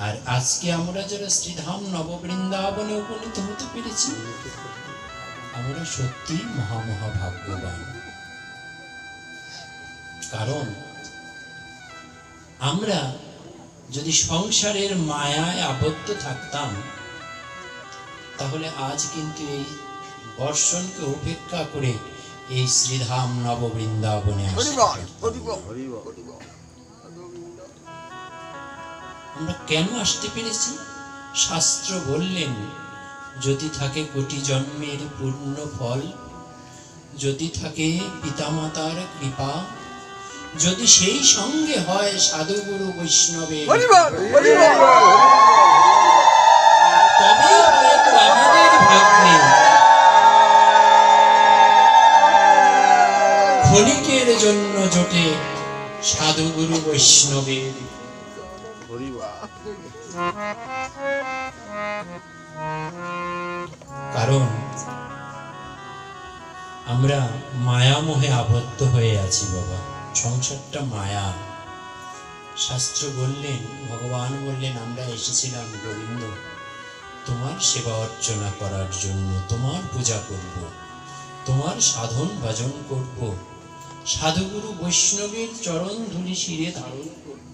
আর আজকে আমরা যারা শ্রীধাম নববৃন্দাবনে উপনীত হতে পেরেছি, আমরা সত্যি মহামহা ভাগ্যবান। কারণ আমরা যদি সংসারের মায়ায় আবদ্ধ থাকতাম, তাহলে আজ কিন্তু এই বর্ষণকে উপেক্ষা করে এই শ্রীধাম নববৃন্দাবনে আমরা কেন আসতে পেরেছি? শাস্ত্র বললেন, যদি থাকে কোটি জন্মের পূর্ণ ফল, যদি থাকে পিতামাতার কৃপা, যদি সেই সঙ্গে হয় সাধুগুরু বৈষ্ণবের, তবে হয়তো আমাদের ভাগ্যে ক্ষণিকের জন্য জোটে সাধুগুরু বৈষ্ণবের। কারণ আমরা মায়ামোহে আবদ্ধ হয়ে আছি বাবা। সংসারটা মায়া। শাস্ত্র বললেন, ভগবান বললেন, আমরা এসেছিলাম গোবিন্দ তোমার সেবা অর্চনা করার জন্য, তোমার পূজা করব, তোমার সাধন ভজন করব, সাধুগুরু বৈষ্ণবের চরণ ধুলি শিরে ধারণ করব।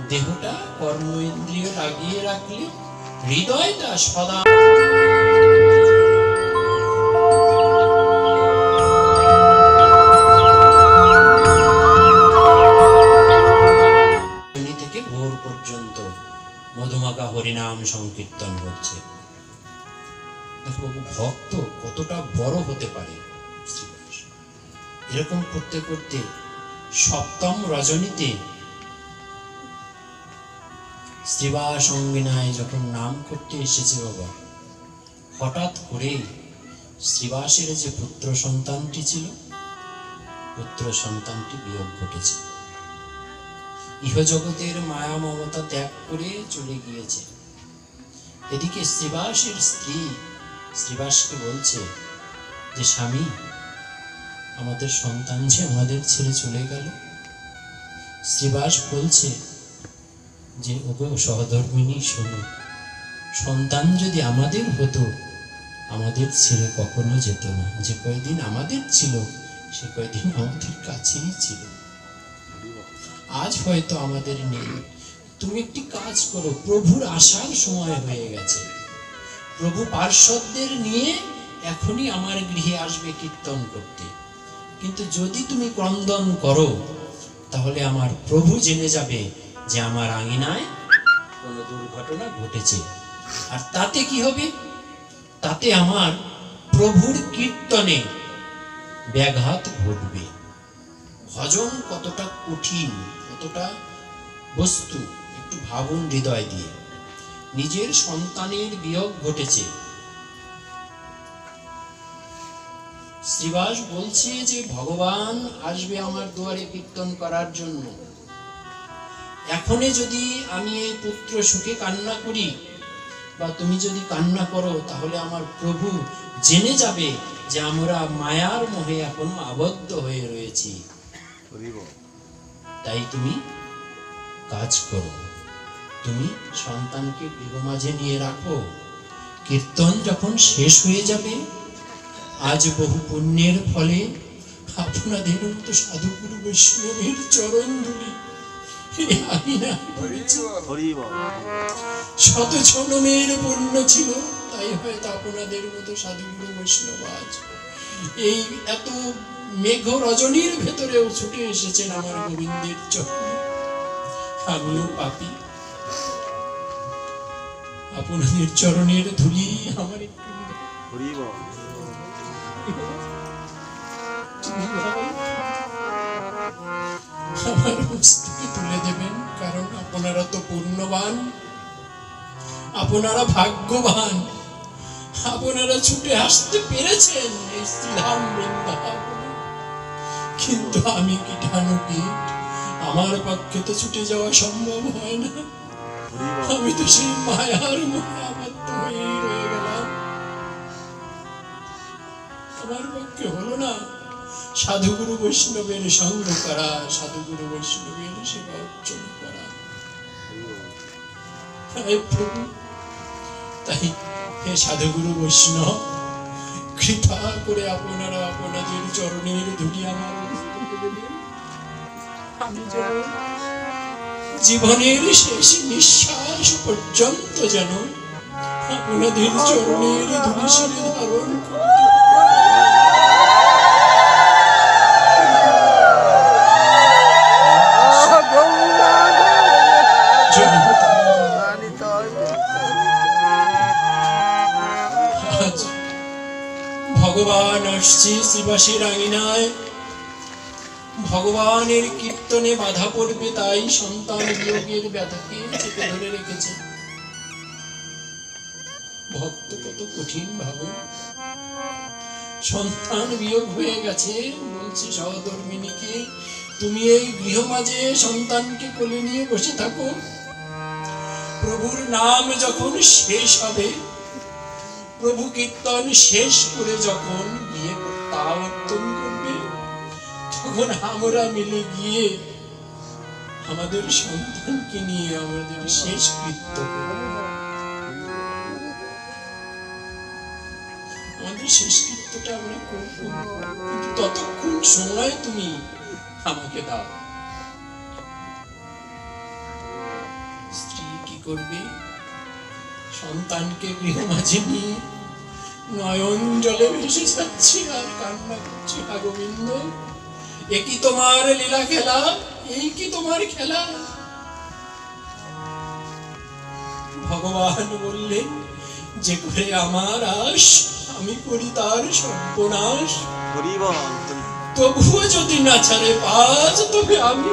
দেহটা কর্ম ইন্দ্রিয় লাগিয়ে রাখলে হৃদয়টা সদা থেকে ভোর পর্যন্ত মধুমাখা হরিনাম সংকীর্তন হচ্ছে। ভক্ত কতটা বড় হতে পারে। এরকম করতে করতে সপ্তম রজনীতে শ্রীবাস অঙ্গিনায় যখন নাম করতে এসেছে বাবা, হঠাৎ করে শ্রীবাসের যে পুত্র সন্তানটি ছিল, পুত্র সন্তানটি বিয়োগ ঘটেছে। ইহজগতের মায়া মমতা ত্যাগ করে চলে গিয়েছে। এদিকে শ্রীবাসের স্ত্রী শ্রীবাসকে বলছে যে, স্বামী, আমাদের সন্তান যে আমাদের ছেড়ে চলে গেল। শ্রীবাস বলছে যে, ওগো সহধর্মিনী, শোনো, সন্তান যদি আমাদের হতো, আমাদের ছেড়ে কখনো যেত না। যে কয়দিন আমাদের ছিল, সে কয়দিন আমাদের কাছেই ছিল। আজ হয়তো আমাদের নেই। তুমি একটি কাজ করো, প্রভুর আসার সময় হয়ে গেছে, প্রভু পার্শ্বদের নিয়ে এখনই আমার গৃহে আসবে কীর্তন করতে। কিন্তু যদি তুমি ক্রন্দন করো, তাহলে আমার প্রভু জেনে যাবে যে আমার আঙিনায় কোনো দুর্ঘটনা ঘটেছে। আর তাতে কি হবে? তাতে আমার প্রভুর কীর্তনে ব্যাঘাত ঘটবে। ভজন কতটা কঠিন, কতটা বস্তু, একটু ভাবুন হৃদয় দিয়ে। নিজের সন্তানের বিয়োগ ঘটেছে। শ্রীবাস বলছে যে, ভগবান আসবে আমার দুয়ারে কীর্তন করার জন্য। এখনই যদি আমি এই পুত্র সুখে কান্না করি, বা তুমি যদি কান্না করো, তাহলে আমার প্রভু জেনে যাবে যে আমরা মায়ার মোহে এখনো আবদ্ধ হয়ে রয়েছি। তাই তুমি কাজ করো, তুমি সন্তানকে গৃহ মাঝে নিয়ে রাখো। কীর্তন যখন শেষ হয়ে যাবে, আজ বহু পুণ্যের ফলে আপনাদের মতো সাধুগুরু বৈষ্ণবের চরণ ধুলি শত জন্মের পুণ্য ছিল, তাই হয়তো আপনাদের মতো সাধুগুরু বৈষ্ণব আজ এই এত মেঘ রজনীর ভেতরেও ছুটে এসেছেন আমার গোবিন্দের চরণে। আমিও পাপী, আপনাদের চরণের ধুলি আমার একটু আমার মস্তকে তুলে দেবেন। কারণ আপনারা তো পূর্ণবান, আপনারা ভাগ্যবান, আপনারা ছুটে আসতে পেরেছেন এই শ্রীধাম বৃন্দাবনে। কিন্তু আমি কীটানুকীট, আমার পক্ষে তো ছুটে যাওয়া সম্ভব হয় না। আমি তো সেই মায়ার মোহে আবদ্ধ হয়েই রয়ে গেলাম। আমার পক্ষে হলো না সাধুগুরু বৈষ্ণবের সঙ্গ করা, সাধুগুরু বৈষ্ণবের সেবা অর্চনা করা। প্রভু, তাই হে সাধুগুরু বৈষ্ণব, কৃপা করে আপনারা আপনাদের চরণের ধুলি আমার আমি যেন জীবনের শেষ নিঃশ্বাস পর্যন্ত যেন আপনাদের চরণের ধুলি শিরে ধারণ করি। ভগবান আসছে শ্রীবাসের আঙিনায়, ভগবানের কীর্তনে বাধা পড়বে, তাই সন্তান বিয়োগের ব্যথাকে চেপে ধরে রেখেছে। ভক্ত কত কঠিন ভাবো, সন্তান বিয়োগ হয়ে গেছে, বলছে সহধর্মিনীকে, তুমি এই গৃহ মাঝে সন্তানকে কোলে নিয়ে বসে থাকো, প্রভুর নাম যখন শেষ হবে, প্রভু কীর্তন শেষ করে যখন গিয়ে প্রত্যাবর্তন করবে, তখন আমরা মিলে গিয়ে আমাদের সন্তানকে নিয়ে আমাদের শেষ কৃত্য করব। আমাদের শেষ কৃত্যটা আমরা করব, কিন্তু ততক্ষণ সময় তুমি আমাকে দাও। স্ত্রী কি করবে? সন্তানকে গৃহ মাঝে নিয়ে নয়ন জলে ভেসে যাচ্ছে আর কান্না করছে, হা গোবিন্দ, এ কি তোমার লীলা খেলা, এই কি তোমার খেলা? ভগবান বললেন, যে করে আমার আশ আমি করি তার সর্বনাশ, তবুও যদি না ছাড়ে পাজ, তবে আমি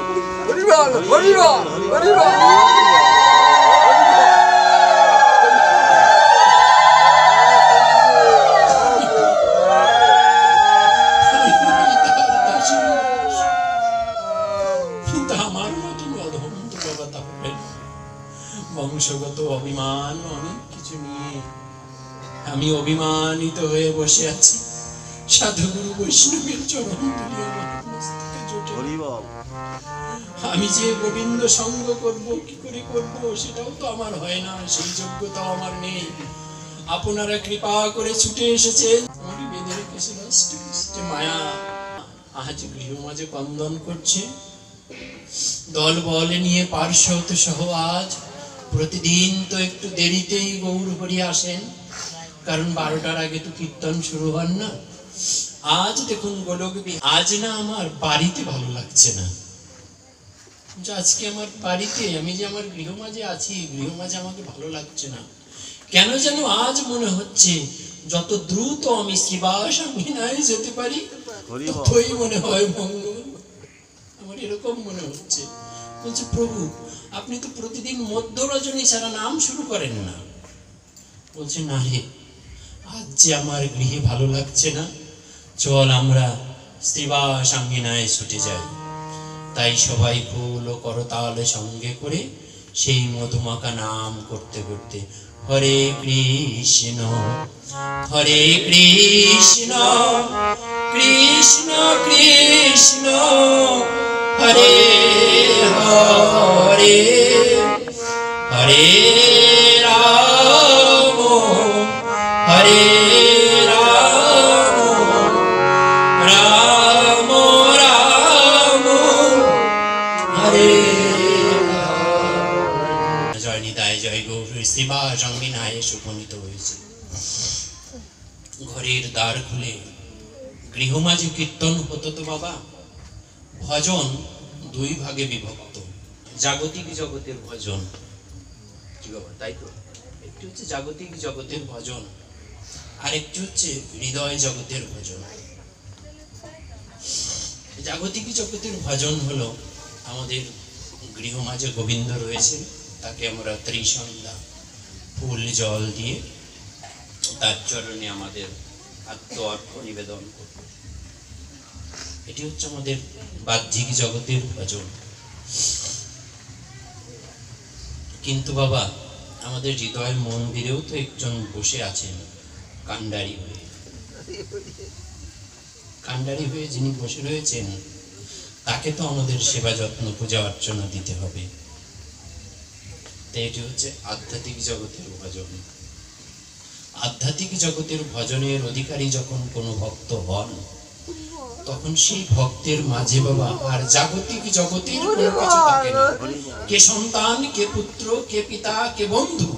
বংশগত অভিমান অনেক কিছু নিয়ে আমি অভিমানিত হয়ে বসে আছি। সাধুগুরু বৈষ্ণবের চরণ ধুলি আমার মস্তকে জোটে। আমি যে গোবিন্দ সঙ্গ করব, কি করে করব সেটাও তো আমার হয় না, সেই যোগ্যতা আমার নেই। আপনারা কৃপা করে ছুটে এসেছেন, আমাকে বেঁধে রেখেছিল যে মায়া আজ গৃহ মাঝে কন্দন করছে। দল বল নিয়ে পার্শ্বত সহ আজ প্রতিদিন তো একটু দেরিতেই গৌর হরি আসেন, কারণ 12টার আগে তো কীর্তন শুরু হন না। আজ দেখুন গোলক, আজ না আমার বাড়িতে ভালো লাগছে না, আজকে আমার বাড়িতে, আমি যে আমার গৃহ মাঝে আছি, গৃহ মাঝে আমাকে ভালো লাগছে না। কেন যেন আজ মনে হচ্ছে যত দ্রুত আমি শ্রীবাস আঙিনায় যেতে পারি ততই মনে হয় মঙ্গল। আমার এরকম মনে হচ্ছে। বলছে, প্রভু আপনি তো প্রতিদিন মধ্য রজনী ছাড়া নাম শুরু করেন না। বলছে, না রে, আজ যে আমার গৃহে ভালো লাগছে না, চল আমরা শ্রীবাস আঙিনায় ছুটে যাই। তাই সবাই ফুল ও করতাল সঙ্গে করে সেই মধুমাখা নাম করতে করতে হরে কৃষ্ণ হরে কৃষ্ণ কৃষ্ণ কৃষ্ণ হরে হরে হরে রাম হরে শ্রীবাস আঙিনায় উপনীত হয়েছে। ঘরের দ্বার খুলে গৃহ মাঝে কীর্তন হতো তো বাবা। ভজন দুই ভাগে বিভক্ত, জাগতিক জগতের ভজন, কি বাবা তাই তো? একটি হচ্ছে জাগতিক জগতের ভজন, আরেকটি হচ্ছে হৃদয় জগতের ভজন। জাগতিক জগতের ভজন হলো আমাদের গৃহ মাঝে গোবিন্দ রয়েছে, তাকে আমরা ত্রিসন্ধ্যা ফুল জল দিয়ে তার চরণে আমাদের আত্ম অর্ঘ্য নিবেদন করব। এটি হচ্ছে আমাদের বাহ্যিক জগতের ভজন। কিন্তু বাবা, আমাদের হৃদয় মন্দিরেও তো একজন বসে আছেন কান্ডারি হয়ে। কান্ডারি হয়ে যিনি বসে রয়েছেন, তাকে তো আমাদের সেবা যত্ন পূজা অর্চনা দিতে হবে। তাই এটি হচ্ছে আধ্যাত্মিক জগতের ভজন। আধ্যাত্মিক জগতের ভজনের অধিকারী যখন কোনো ভক্ত হন, তখন সেই ভক্তের মাঝে বাবা আর জাগতিক জগতের কোনো কিছু থাকে না। কে সন্তান, কে পুত্র, কে পিতা, কে বন্ধু,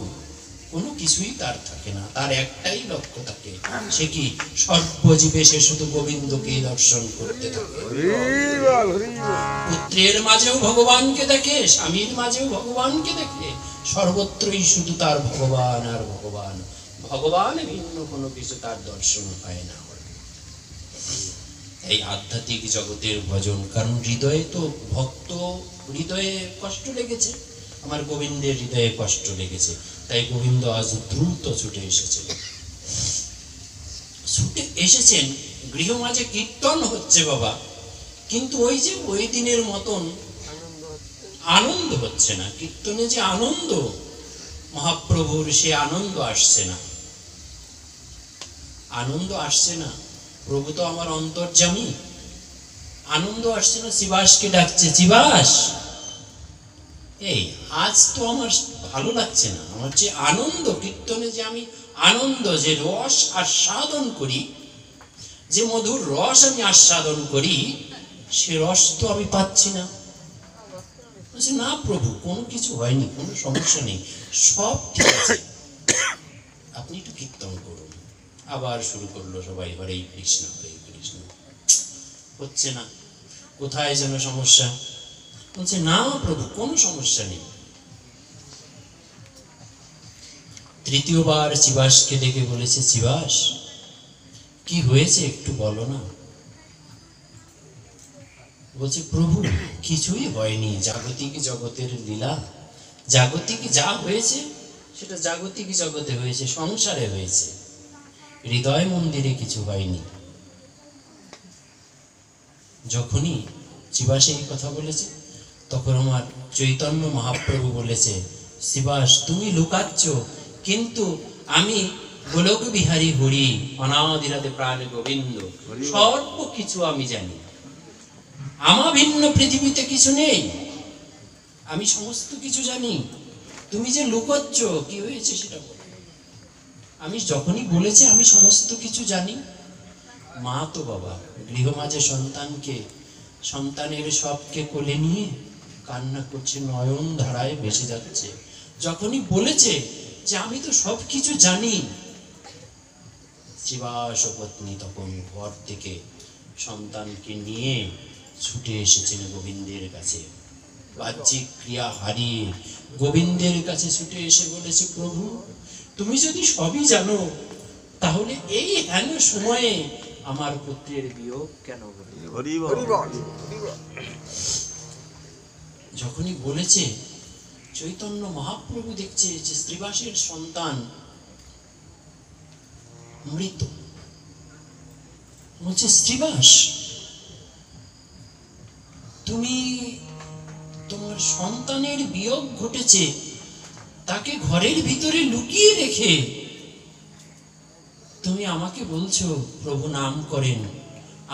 কোনো কিছুই তার থাকে না। তার একটাই লক্ষ্য থাকে, সে কি সর্বজীবে সে শুধু গোবিন্দকে দর্শন করতে থাকে। পুত্রের মাঝেও ভগবানকে দেখে, স্বামীর মাঝেও ভগবানকে দেখে, সর্বত্রই শুধু তার ভগবান আর ভগবান। ভগবান ভিন্ন কোনো কিছু তার দর্শন হয় না। এই আধ্যাত্মিক জগতের ভজন, কারণ হৃদয়ে তো ভক্ত, হৃদয়ে কষ্ট লেগেছে, আমার গোবিন্দের হৃদয়ে কষ্ট লেগেছে, তাই গোবিন্দ আজ দ্রুত ছুটে এসেছেন। ছুটে এসেছেন, গৃহ মাঝে কীর্তন হচ্ছে বাবা, কিন্তু ওই যে ওই দিনের মতন আনন্দ হচ্ছে না। কীর্তনে যে আনন্দ, মহাপ্রভুর সে আনন্দ আসছে না, আনন্দ আসছে না। প্রভু তো আমার অন্তর্যামী, আনন্দ আসছে না। চিবাসকে ডাকছে, চিবাস এই আজ তো আমার ভালো লাগছে না। আমার যে আনন্দ, কীর্তনে যে আমি আনন্দ, যে রস আস্বাদন করি, যে মধুর রস আমি আস্বাদন করি, সে রস তো আমি পাচ্ছি না। বলছে না প্রভু, কোনো কিছু হয়নি, কোনো সমস্যা নেই, সব ঠিক আছে, আপনি একটু কীর্তন করুন। আবার শুরু করলো সবাই হরে কৃষ্ণ হরে কৃষ্ণ। হচ্ছে না, কোথায় যেন সমস্যা। বলছে না প্রভু, কোনো সমস্যা নেই। তৃতীয়বার চিবাসকে ডেকে বলেছে, চিবাস কি হয়েছে একটু বলো না। বলছে প্রভু কিছুই হয়নি, জাগতিক জগতের লীলা, জাগতিক যা হয়েছে সেটা জাগতিক জগতে হয়েছে, সংসারে হয়েছে, হৃদয় মন্দিরে কিছু হয়নি। যখনই চিবাসে এই কথা বলেছে, তখন আমার চৈতন্য মহাপ্রভু বলেছে, চিবাস তুমি লুকাচ্ছ, কিন্তু আমি গোলক বিহারী হরি, অনাদিরাতে প্রাণ গোবিন্দ, সর্ব কিছু আমি জানি। আমার ভিন্ন পৃথিবীতে কিছু নেই, আমি সমস্ত কিছু জানি। তুমি যে লুকাচ্ছ, কি হয়েছে সেটা বলো। আমি যখনই বলেছি আমি সমস্ত কিছু জানি। মা তো বাবা গৃহ মাঝে সন্তানকে, সন্তানের সবকে কোলে নিয়ে কান্না করছে, নয়ন ধারায় ভেসে যাচ্ছে। যখনই বলেছে যে আমি তো সব কিছু জানি, চিবাস পত্নী তখন ঘর থেকে সন্তানকে নিয়ে ছুটে এসেছেন গোবিন্দের কাছে। বাহ্যিক ক্রিয়া হারিয়ে গোবিন্দের কাছে ছুটে এসে বলেছে, প্রভু তুমি যদি সবই জানো, তাহলে এই হেন সময়ে আমার পুত্রের বিয়োগ কেন হলো? যখনই বলেছে, চৈতন্য মহাপ্রভু দেখছে যে শ্রীবাসের সন্তান মৃত। বলছে, শ্রীবাস তুমি, তোমার সন্তানের বিয়োগ ঘটেছে, তাকে ঘরের ভিতরে লুকিয়ে রেখে তুমি আমাকে বলছো প্রভু নাম করেন,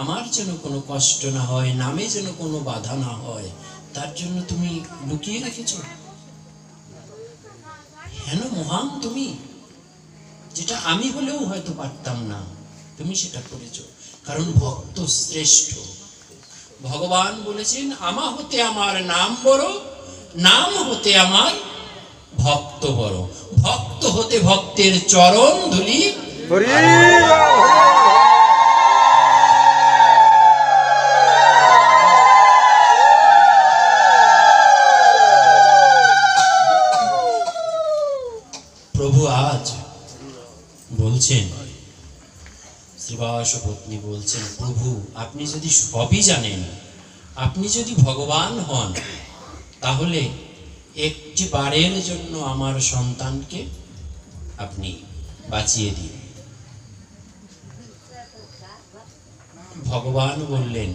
আমার যেন কোনো কষ্ট না হয়, নামে যেন কোনো বাধা না হয়, তার জন্য তুমি লুকিয়ে রেখেছো। হেন মহান তুমি, যেটা আমি হলেও হয়তো পারতাম না, তুমি সেটা করেছো, কারণ ভক্ত শ্রেষ্ঠ। ভগবান বলেছেন, আমা হতে আমার নাম বড়, নাম হতে আমার ভক্ত বড়। ভক্ত হতে ভক্তের চরণ ধুলি। প্রভু আজ বলছেন, শ্রীবাস পত্নী বলছেন, প্রভু আপনি যদি সবই জানেন, আপনি যদি ভগবান হন, তাহলে একটি বারের জন্য আমার সন্তানকে আপনি বাঁচিয়ে দিন। ভগবান বললেন,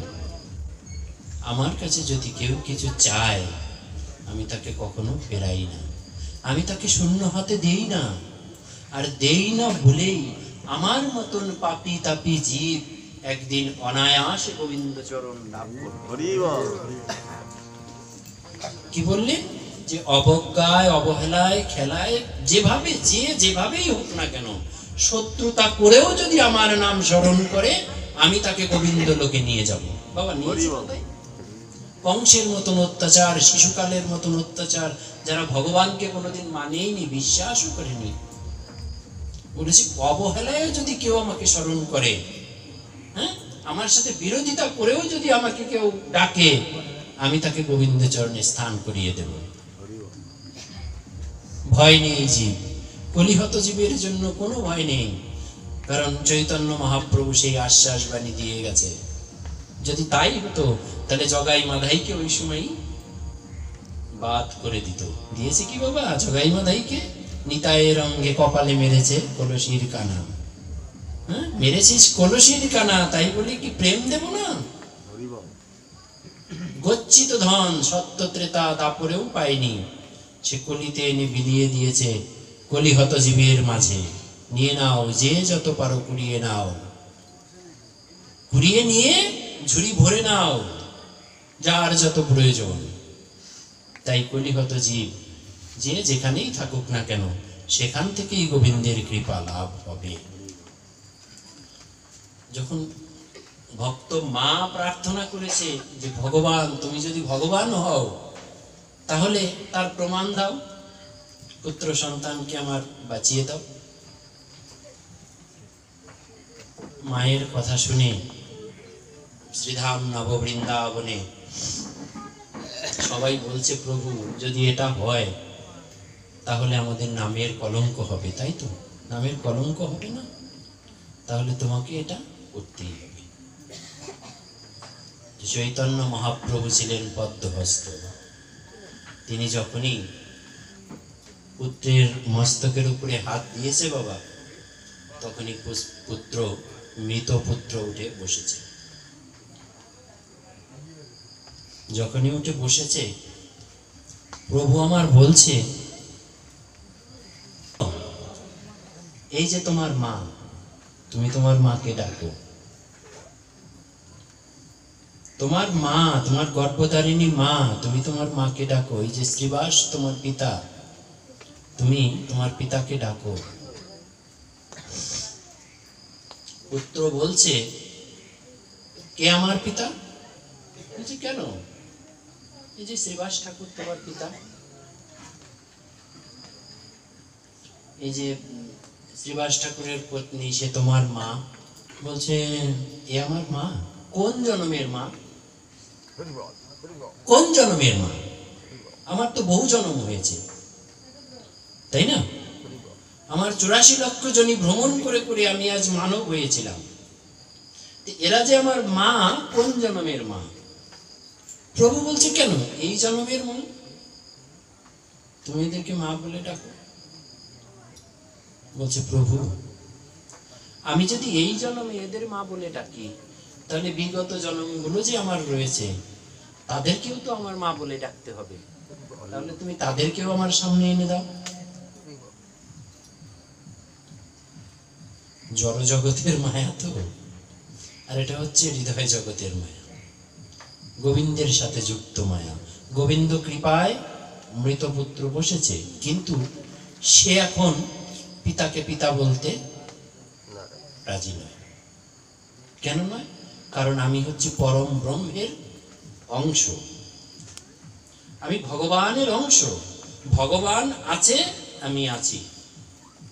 আমার কাছে যদি কেউ কিছু চায়, আমি তাকে কখনো ফেরাই না, আমি তাকে শূন্য হাতে দেই না। আর দেই না বলেই আমার মতন পাপী তাপী জীব একদিন অনায়াসে গোবিন্দ চরণ লাভ করবে। কি বললেন? যে অবজ্ঞায়, অবহেলায়, খেলায়, যেভাবেই হোক না কেন, শত্রুতা করেও যদি আমার নাম স্মরণ করে, আমি তাকে গোবিন্দ লোকে নিয়ে যাব। বাবা নিয়েছি। কংসের মতন অত্যাচার, শিশুকালের মতন অত্যাচার, যারা ভগবানকে কোনোদিন মানেইনি, বিশ্বাসও করেনি, বলেছি অবহেলায় যদি কেউ আমাকে স্মরণ করে, হ্যাঁ, আমার সাথে বিরোধিতা করেও যদি আমাকে কেউ ডাকে, আমি তাকে গোবিন্দ চরণে স্থান করিয়ে দেব। ভয় নেই জীব, কলিহত জীবের জন্য কোনো ভয় নেই, কারণ চৈতন্য মহাপ্রভু সেই আশ্বাস বাণী দিয়ে গেছে। যদি তাই হতো তাহলে জগাই মাধাইকে ওই সময় বাদ করে দিত। দিয়েছে কি বাবা? জগাই মাধাইকে নিতাইয়ের অঙ্গে কপালে মেরেছে কলসির কানা। হ্যাঁ, মেরেছিস কলসির কানা, তাই বলি কি প্রেম দেব না? গচ্ছিত ধন সত্য ত্রেতা তারপরেও পাইনি, সে কলিতে এনে বিলিয়ে দিয়েছে কলিহত জীবের মাঝে। নিয়ে নাও, যে যত পারো কুড়িয়ে নাও, কুড়িয়ে নিয়ে ঝুড়ি ভরে নাও, যার যত প্রয়োজন। তাই কলিহত জীব যে যেখানেই থাকুক না কেন, সেখান থেকেই গোবিন্দের কৃপা লাভ হবে। যখন ভক্ত মা প্রার্থনা করেছে যে ভগবান, তুমি যদি ভগবান হও তাহলে তার প্রমাণ দাও, পুত্র সন্তানকে আমার বাঁচিয়ে দাও। মায়ের কথা শুনে শ্রীধাম নববৃন্দাবনে সবাই বলছে, প্রভু যদি এটা হয় তাহলে আমাদের নামের কলঙ্ক হবে। তাই তো, নামের কলঙ্ক হবে না? তাহলে তোমাকে এটা করতেই হবে। চৈতন্য মহাপ্রভু ছিলেন পদ্মহস্ত। তিনি যখনই পুত্রের মস্তকের উপরে হাত দিয়েছে বাবা, তখনই পুত্র, মৃত পুত্র উঠে বসেছে। যখনই উঠে বসেছে, প্রভু আমার বলছে, এই যে তোমার মা, তুমি তোমার মাকে ডাকো। তোমার মা, তোমার গর্ভধারিণী মা, তুমি তোমার মাকে ডাকো। এই যে শ্রীবাস তোমার পিতা, তুমি তোমার পিতাকে ডাকো। পুত্র বলছে, কে আমার পিতা? বলছে কেন? এই যে শ্রীবাস ঠাকুর তোমার পিতা। এই যে শ্রীবাস ঠাকুরের পত্নী, সে তোমার মা। বলছে এ আমার মা? কোন জন্মের মা? কোন জন্মের মা? আমার তো বহু জন্ম হয়েছে, তাই না? আমার 84 লক্ষ জনি ভ্রমণ করে করে আমি আজ মানব হয়েছিলাম। এরা যে আমার মা, কোন জন্মের মা? প্রভু বলছে কেন? এই জন্মের মা। তুমি এদেরকে মা বলে ডাকো। বলছে প্রভু, আমি যদি এই জন্মে এদের মা বলে ডাকি, তাহলে বিগত জন্মগুলো যে আমার রয়েছে তাদেরকেও তো আমার মা বলে ডাকতে হবে। তাহলে তুমি তাদেরকেও আমার সামনে এনে দাও। জড় জগতের মায়া তো, আর এটা হচ্ছে হৃদয় জগতের মায়া, গোবিন্দের সাথে যুক্ত মায়া। গোবিন্দ কৃপায় মৃত পুত্র বসেছে, কিন্তু সে এখন পিতাকে পিতা বলতে রাজি নয়। কেন নয়? কারণ আমি হচ্ছে পরম ব্রহ্মের অংশ, আমি ভগবানের অংশ। ভগবান আছে, আমি আছি।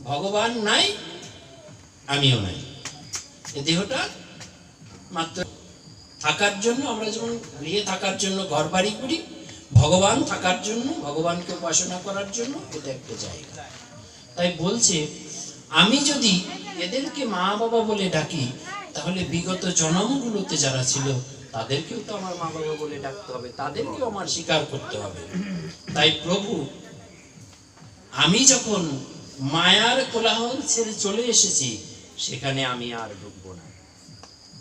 ভগবান নাই, আমিও নাই। এই দেহটা মাত্র থাকার জন্য, আমরা যেমন গৃহে থাকার জন্য ঘর বাড়ি করি, ভগবান থাকার জন্য, ভগবানকে উপাসনা করার জন্য এটা একটা জায়গা। তাই বলছে, আমি যদি এদেরকে মা বাবা বলে ডাকি, তাহলে বিগত জন্মগুলোতে যারা ছিল তাদেরকেও তো আমার মা বাবা বলে ডাকতে হবে, তাদেরকেও আমার স্বীকার করতে হবে। তাই প্রভু, আমি যখন মায়ার কোলাহল ছেড়ে চলে এসেছি, সেখানে আমি আর ঢুকবো না।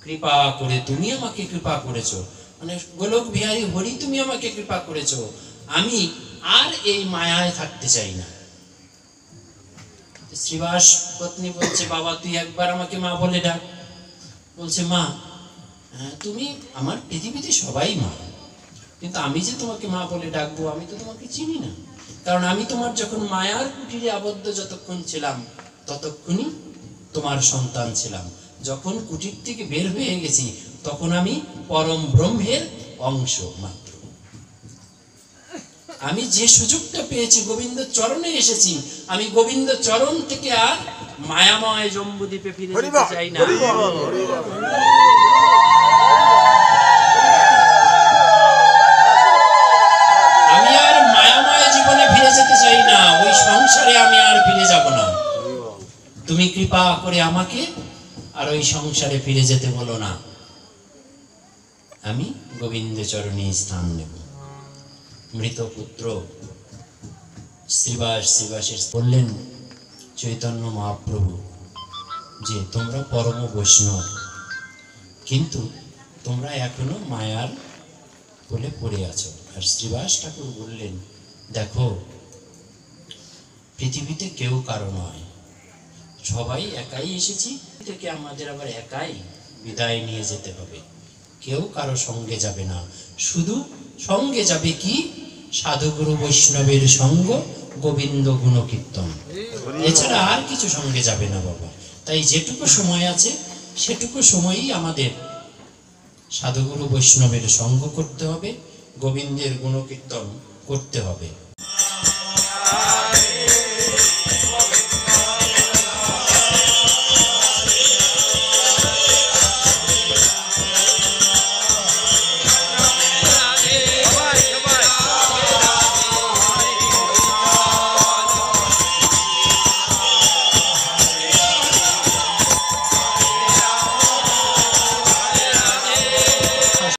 কৃপা করে তুমি আমাকে কৃপা করেছো, মানে গোলক বিহারী হরি তুমি আমাকে কৃপা করেছো, আমি আর এই মায়ায় থাকতে চাই না। শ্রীবাস পত্নী বলছে, বাবা তুই একবার আমাকে মা বলে ডাক। বলছে, মা তুমি আমার পৃথিবীতে সবাই মা, কিন্তু আমি যে তোমাকে মা বলে ডাকবো, আমি তো তোমাকে চিনি না। কারণ আমি তোমার যখন মায়ার কুটিরে আবদ্ধ যতক্ষণ ছিলাম ততক্ষণই তোমার সন্তান ছিলাম। যখন কুটির থেকে বের হয়ে গেছি তখন আমি পরম ব্রহ্মের অংশ মাত্র। আমি যে সুযোগটা পেয়েছি গোবিন্দ চরণে এসেছি, আমি গোবিন্দ চরণ থেকে আর মায়াময় জম্বুদ্বীপে ফিরে যেতে চাই না। আমি আর মায়াময় জীবনে ফিরে যেতে চাই না, ওই সংসারে আমি আর ফিরে যাব না। তুমি কৃপা করে আমাকে আর ওই সংসারে ফিরে যেতে বলো না। আমি গোবিন্দ চরণে স্থান নেব। মৃত পুত্র শ্রীবাসের বললেন চৈতন্য মহাপ্রভু যে তোমরা পরম বৈষ্ণব, কিন্তু তোমরা এখনো মায়ার কোলে পড়ে আছো। আর শ্রীবাস ঠাকুর বললেন, দেখো পৃথিবীতে কেউ কারো নয়, সবাই একাই এসেছি, থেকে আমাদের আবার একাই বিদায় নিয়ে যেতে হবে। কেউ কারো সঙ্গে যাবে না, শুধু সঙ্গে যাবে কি সাধুগুরু বৈষ্ণবের সঙ্গ, গোবিন্দ গুণকীর্তন, এছাড়া আর কিছু সঙ্গে যাবে না বাবা। তাই যেটুকু সময় আছে সেটুকু সময়ই আমাদের সাধুগুরু বৈষ্ণবের সঙ্গ করতে হবে, গোবিন্দের গুণকীর্তন করতে হবে।